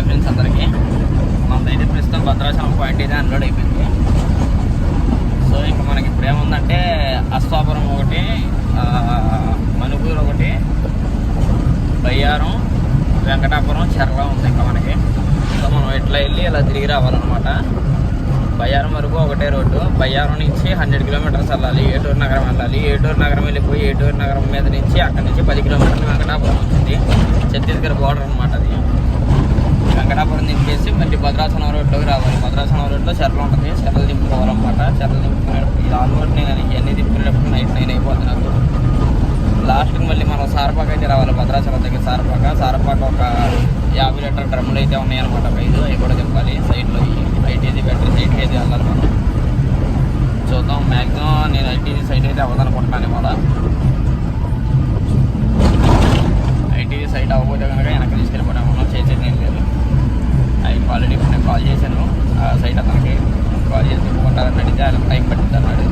Hi friends అందరికీ. మనదైతే ప్రస్తుతం Bhadrachalam point అయితే అన్లోడ్ అయిపోయింది. సో ఇంకా మనకి ఇప్పుడు ఏముందంటే అశ్వాపురం ఒకటి, మణుగూరు ఒకటి, బయ్యారం, వెంకటాపురం, చెర్ల ఉంది ఇంకా మనకి. సో మనం ఇట్లా వెళ్ళి ఇలా తిరిగి రావాలన్నమాట. బయ్యారం వరకు ఒకటే రోడ్డు. బయ్యారం నుంచి 100 కిలోమీటర్స్ వెళ్ళాలి, ఏటూరు నగరం వెళ్ళాలి. ఏటూరు నగరం వెళ్ళిపోయి ఏటూరు నగరం మీద నుంచి అక్కడి నుంచి 10 కిలోమీటర్లు వెంకటాపురం వచ్చింది. ఛత్తీస్గఢ్ బోర్డర్ అనమాట అది. వెంకటాపురం దింపేసి మళ్ళీ భద్రాచలం రోడ్లోకి రావాలి. భద్రాచలం రోడ్లో చెర్ల ఉంటుంది, చెర్ల దింపుకోవాలన్నమాట. చెర్ల దింపుకునేటప్పుడు ఇది ఆల్మోస్ట్ నేను ఇవన్నీ దింపుకునేటప్పుడు నైట్ 9 అయిపోతుంది నాకు. లాస్ట్కి మళ్ళీ మనం సారపాక అయితే రావాలి. భద్రాచలం దగ్గర సారపాక ఒక 50 లీటర్ డ్రమ్ములు అయితే ఉన్నాయన్నమాట. 5 అవి కూడా దింపాలి. సైడ్లో ఐటీజీ బ్యాటరీ సైడ్కి అయితే వెళ్ళాలి మనం. చూద్దాం, మ్యాక్సిమం నేను ఐటీజీ సైడ్ అయితే అవ్వదనుకుంటున్నాను ఇవాళ. ఐటీజీ సైట్ అవ్వకపోతే కనుక వెనక్కి తీసుకెళ్ళిపోవడం మనం చేసేది ఏం లేదు. ఆల్రెడీ ఇప్పుడు నేను కాల్ చేశాను ఆ సైట్ అతనికి. కాల్ చేసి ఒప్పుకుంటారని అడిగితే ఆయన టైం పట్టింది అన్నాడు.